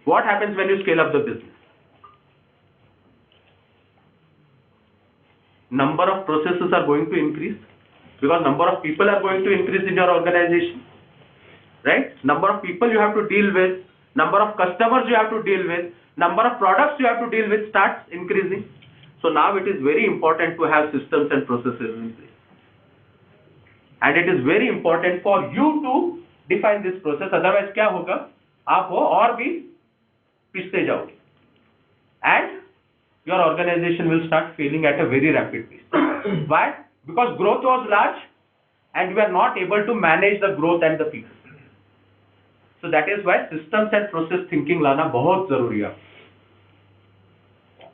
What happens when you scale up the business? Number of processes are going to increase because number of people are going to increase in your organization, right? Number of people you have to deal with, number of customers you have to deal with, number of products you have to deal with starts increasing. So now it is very important to have systems and processes in place. And it is very important for you to define this process. Otherwise क्या होगा, आप वो और भी पिछते जाओगे. And your organization will start failing at a very rapid pace. Why? Because growth was large and you are not able to manage the growth and the people. So that is why systems and process thinking लाना बहुत जरूरी है.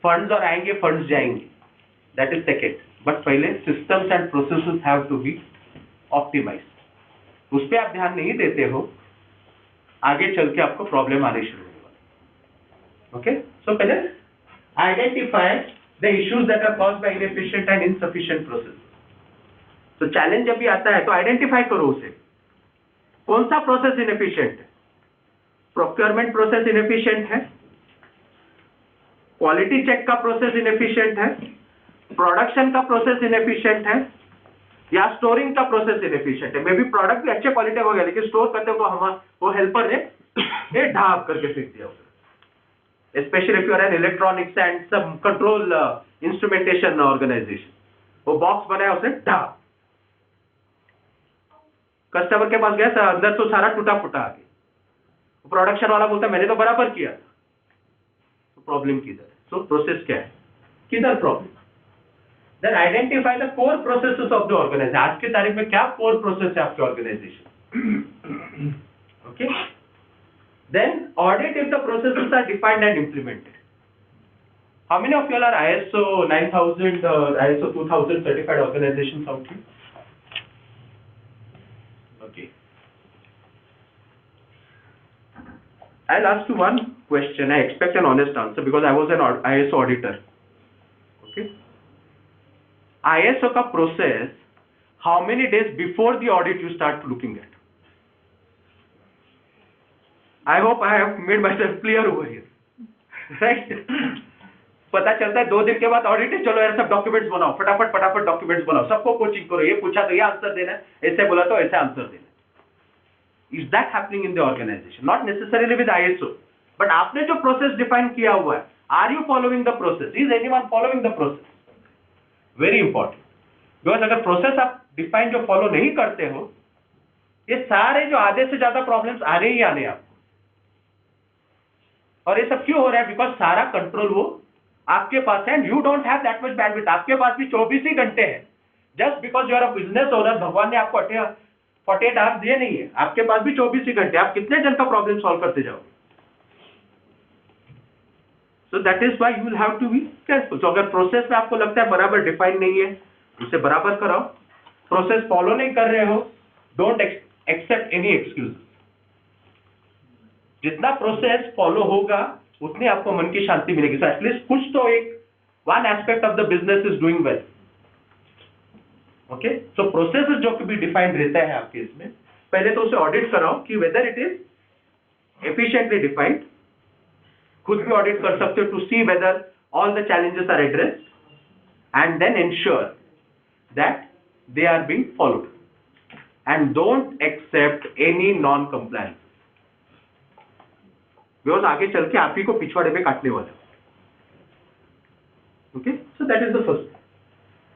Funds और आएंगे, funds जाएंगे. That is second. But पहले systems and processes have to be optimized. उस पे आप ध्यान नहीं देते हो, आगे चल के आपको प्रॉब्लम आने शुरू होगा. Okay? So पहले identify the issues that are caused by inefficient and insufficient processes. So challenge जब भी आता है तो identify करो उसे. कौन सा process inefficient है? Procurement process inefficient है? Quality check का process inefficient है? Production का process inefficient है? या स्टोरिंग का प्रोसेस इनएफिशिएंट है? मे बी प्रोडक्ट भी अच्छे क्वालिटी हो गया लेकिन स्टोर करते हो हम वो हेल्पर ने ये ढाप करके फेंक दिया उसे. Specially if you are an electronics and सब कंट्रोल इंस्ट्रूमेंटेशन ऑर्गेनाइजेशन, वो बॉक्स बनाया उसने ढाप, कस्टमर के पास गया अंदर तो सारा टूटा फूटा आ गया. प्रोडक्शन वाला बोलता मैंने तो बराबर किया था. तो प्रॉब्लम किधर है? सो प्रोसेस क्या है, किधर problem? Then identify the core processes of the organization. आज के तारीख में क्या core process है आपके organization? Okay. Then audit if the processes are defined and implemented. How many of you are ISO 9000 or ISO 2000 certified organizations out here? Okay. I'll ask you one question. I expect an honest answer because I was an ISO auditor. Okay. ISO का process, how many days before the audit you start looking at? I hope I have made myself clear over here, right? पता चलता है 2 दिन के बाद audit है, चलो यार सब डॉक्यूमेंट्स बनाओ, फटाफट डॉक्यूमेंट्स बनाओ, सबको कोचिंग करो, ये पूछा तो ये आंसर देना है, ऐसे बोला तो ऐसे आंसर देना है. Is that happening in the organization? Not necessarily with ISO, but आपने जो प्रोसेस डिफाइन किया हुआ है, are you following the process? Is anyone following the process? Very important. Because अगर प्रोसेस आप डिफाइन जो फॉलो नहीं करते हो, ये सारे जो आधे से ज्यादा प्रॉब्लम्स आने ही आने आपको. और ये सब क्यों हो रहा है? बिकॉज सारा कंट्रोल वो आपके पास है. You don't have that much bandwidth. आपके पास भी 24 ही घंटे हैं. Just because you are a business owner, भगवान ने आपको 48 आवर्स दिए नहीं है. आपके पास भी 24 ही घंटे. आप कितने जन का प्रॉब्लम सॉल्व करते जाओगे? So that is why you will have to be careful. So अगर प्रोसेस में आपको लगता है बराबर डिफाइन नहीं है, उसे बराबर कराओ. प्रोसेस फॉलो नहीं कर रहे हो, डोंट एक्सेप्ट एनी एक्सक्यूज. जितना प्रोसेस फॉलो होगा उतनी आपको मन की शांति मिलेगी. So एटलीस्ट कुछ तो एक one aspect of the business is doing well. Okay. So process जो भी डिफाइंड रहता है आपके इसमें, पहले तो उसे ऑडिट कराओ कि whether it is efficiently defined. खुद भी ऑडिट कर सकते हो to see whether all the challenges are addressed and then ensure that they are being followed and don't accept any non compliance, because आगे चल के आप ही को पिछवाड़े पे काटने वाला. Okay. So that is the first.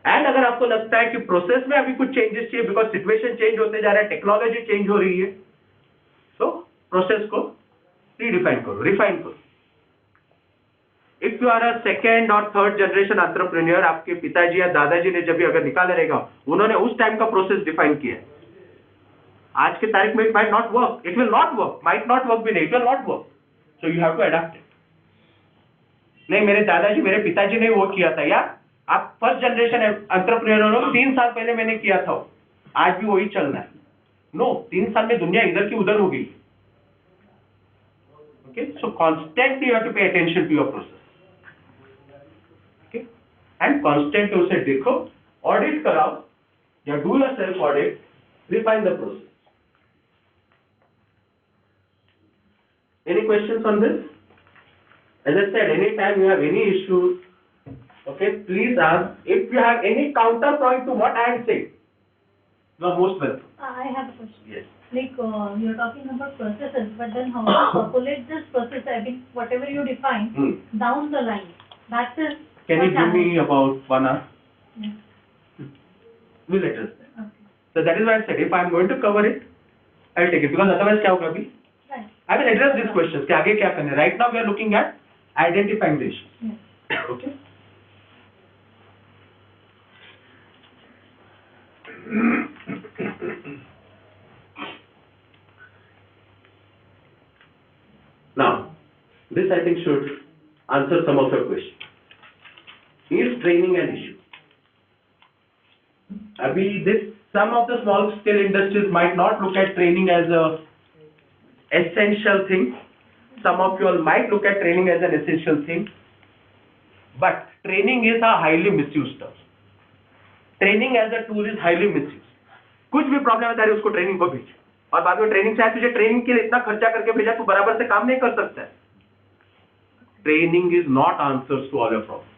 And अगर आपको लगता है कि प्रोसेस में अभी कुछ चेंजेस चाहिए बिकॉज सिचुएशन चेंज होते जा रहा है, टेक्नोलॉजी चेंज हो रही है, तो प्रोसेस को रीडिफाइन करो, रिफाइन करो. If you are a second और थर्ड जनरेशन एंटरप्रेन्योर, आपके पिताजी या दादाजी ने जब भी अगर निकाले रहेगा, उन्होंने उस टाइम का प्रोसेस डिफाइन किया है. आज के तारीख में it might not work, it will not work, might not work भी नहीं, it will not work. So you have to adopt it. नहीं मेरे दादाजी मेरे पिताजी ने वो किया था, यार आप फर्स्ट जनरेशन एंटरप्रेन्योर हो, 3 साल पहले मैंने किया था, आज भी वही चलना है. नो, 3 साल में दुनिया इधर की उधर हो गई. Okay. So constantly you have to pay attention to your process and constant उसे देखो, ऑडिट कराओ या do yourself audit, refine the process. Any questions on this? As I said, anytime you have any issues, okay, please ask. If you have any counterpoint to what I am saying, you are most welcome. I have a question. Yes. Like, you're talking about processes, but then how to populate this process, I mean, whatever you define, down the line, that is... Can you give me about 1 hour? Yeah. We'll address that. Okay. So that is why I said, if I am going to cover it, I will take it. Because otherwise, क्या होगा अभी? Right. I will address these questions. कि आगे क्या करना है? Right now, we are looking at identifying the issues. Yeah. Okay. Now, this I think should answer some of your questions. Is training an issue? Some of the small scale industries might not look at training as a essential thing. Some of you all might look at training as an essential thing. But training is a highly misused term. Training as a tool is highly misused. कुछ भी problem है तारी उसको training को भेज और बाद में ट्रेनिंग चाहे तुझे ट्रेनिंग के लिए इतना खर्चा करके भेजा तू बराबर से काम नहीं कर सकता है. Training is not answers to all your problem.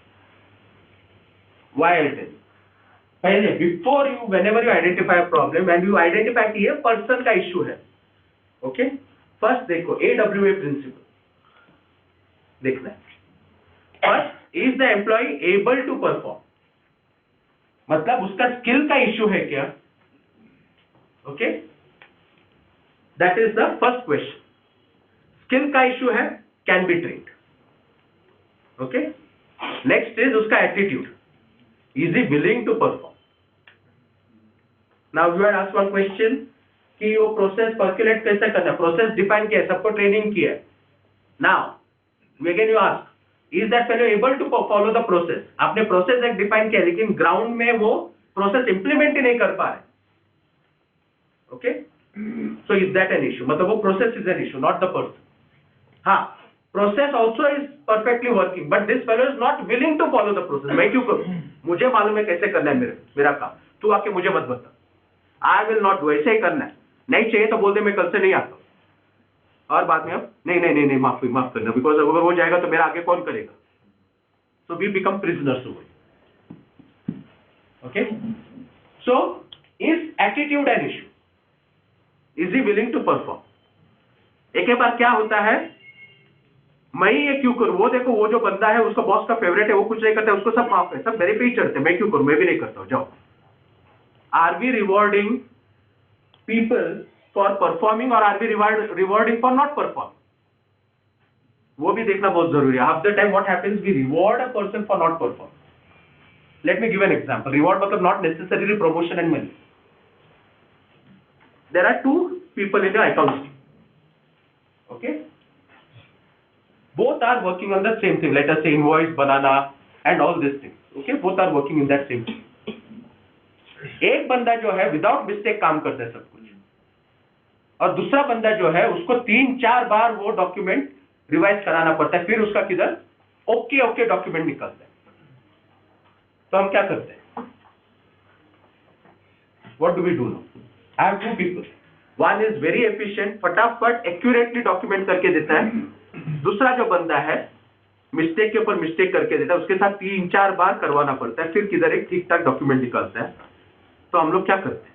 Why I tell you, पहले before you whenever you identify a problem and you identify कि ये पर्सन का इश्यू है, ओके, फर्स्ट देखो AWA प्रिंसिपल देखना है. First, is the employee able to perform, मतलब उसका स्किल का इश्यू है क्या? Okay, that is the first question. Skill का इश्यू है, can be trained. Okay, next is उसका attitude, is he willing to perform. Now you had asked one question कि वो प्रोसेस पर्कुलेट कैसे करना है. प्रोसेस डिफाइन किया है, सबको ट्रेनिंग किया है. Now again you ask, is that fellow able to follow the process. आपने प्रोसेस एक डिफाइन किया लेकिन ग्राउंड में वो प्रोसेस इंप्लीमेंट ही नहीं कर पा रहे. Okay, so is that an issue? मतलब वो process is an issue, not the person. हाँ, process also is perfectly working but this fellow is not willing to follow the process. मैं क्यों करूं? मुझे मालूम है कैसे करना है मेरा काम, तू आके मुझे मत बता. आई विल नॉट डू, ऐसे ही करना है. नहीं चाहिए तो बोल दे मैं कल से नहीं आता. और बाद में अब नहीं माफ करना, बिकॉज अगर वो जाएगा तो मेरा आगे कौन करेगा? So we become prisoners. Okay, so is attitude an issue? Is he willing to perform? एक बार क्या होता है, मैं ये क्यों करूं? वो देखो, वो जो बंदा है उसका बॉस का फेवरेट है, वो कुछ नहीं करता, उसको सब माफ है, सब मेरे पे ही चढ़ते, मैं क्यों करूं? मैं भी नहीं करता हूं, जाओ. Are we rewarding people for performing और are we rewarding for not perform? वो भी देखना बहुत जरूरी है. Half the time what happens, we reward a person for not perform. Let me give an example. Reward मतलब not necessarily promotion and money. There are two people in your account. Okay, both are working on the same thing, let us say invoice banana and all these things. Okay, both are working in that same thing. एक बंदा जो है without mistake काम करता है सब कुछ, और दूसरा बंदा जो है उसको 3-4 बार वो डॉक्यूमेंट रिवाइज कराना पड़ता है, फिर उसका किधर ओके डॉक्यूमेंट निकलता है. तो हम क्या करते हैं? What do we do now? I have two people. One is very efficient, फटाफट एक्यूरेटली डॉक्यूमेंट करके देता है. दूसरा जो बंदा है मिस्टेक के ऊपर मिस्टेक करके देता है, उसके साथ 3-4 बार करवाना पड़ता है, फिर किधर एक ठीक ठाक डॉक्यूमेंट निकलता है. तो हम लोग क्या करते हैं?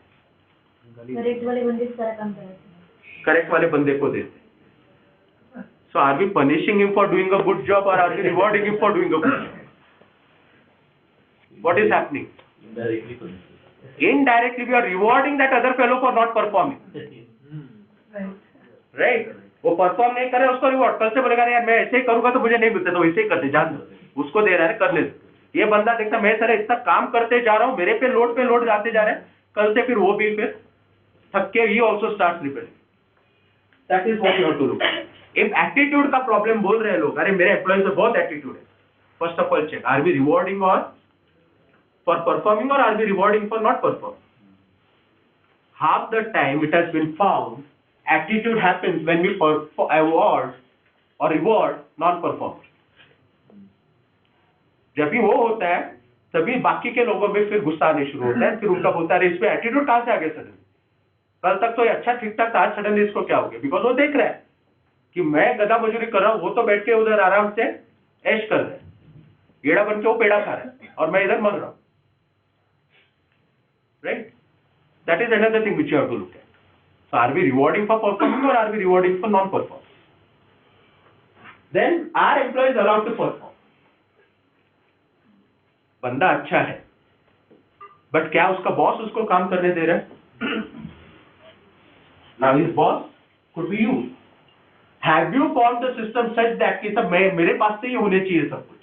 करेक्ट वाले बंदे को सारा काम कराते हैं, करेक्ट वाले बंदे को देते हैं. So are we punishing him for doing a good job और are we rewarding him for doing a good job? What is happening? Indirectly we are rewarding that other fellow for not performing. Right? वो perform नहीं करे उसको reward. कल से बोलेगा यार मैं ऐसे ही करूंगा तो मुझे नहीं मिलता, तो वैसे ही करते, जान दो, उसको दे रहा है करने. ये बंदा देखता मैं सर इतना काम करते जा रहा हूँ, मेरे पे लोड जाते जा रहे हैं, कल से फिर वो भी फिर थक के ही also start repairing. That is what you have to look. If attitude का प्रॉब्लम बोल रहे हैं लोग, अरे मेरे एम्प्लॉइज में बहुत एटीट्यूड है, first of all check, are we rewarding और for performing or are we rewarding for not performing? Half the time it has been found attitude happens when we award or reward non-performers. जब भी वो होता है तभी बाकी के लोगों में फिर गुस्सा आने शुरू होता है, फिर उनका बोलता है इसमें एटीट्यूड कहां से आ गया सडन? कल तक तो ये अच्छा ठीक ठाक था, आज सडनली इसको क्या हो गया? बिकॉज वो देख रहा है कि मैं गधा मजूरी कर रहा हूं, वो तो बैठ के उधर आराम से ऐश कर रहे हैं, येड़ा बन के वो पेड़ा खा रहा है और मैं इधर मर रहा हूं, right? That is another thing which you have to look at. So are we rewarding for performing or are we rewarding for non-performing? Then are employees allowed to perform? बंदा अच्छा है, बट क्या उसका बॉस उसको काम करने दे रहा है? Now his boss could be you. Have you formed the system such that कि सब मेरे पास से ही होने चाहिए सब कुछ?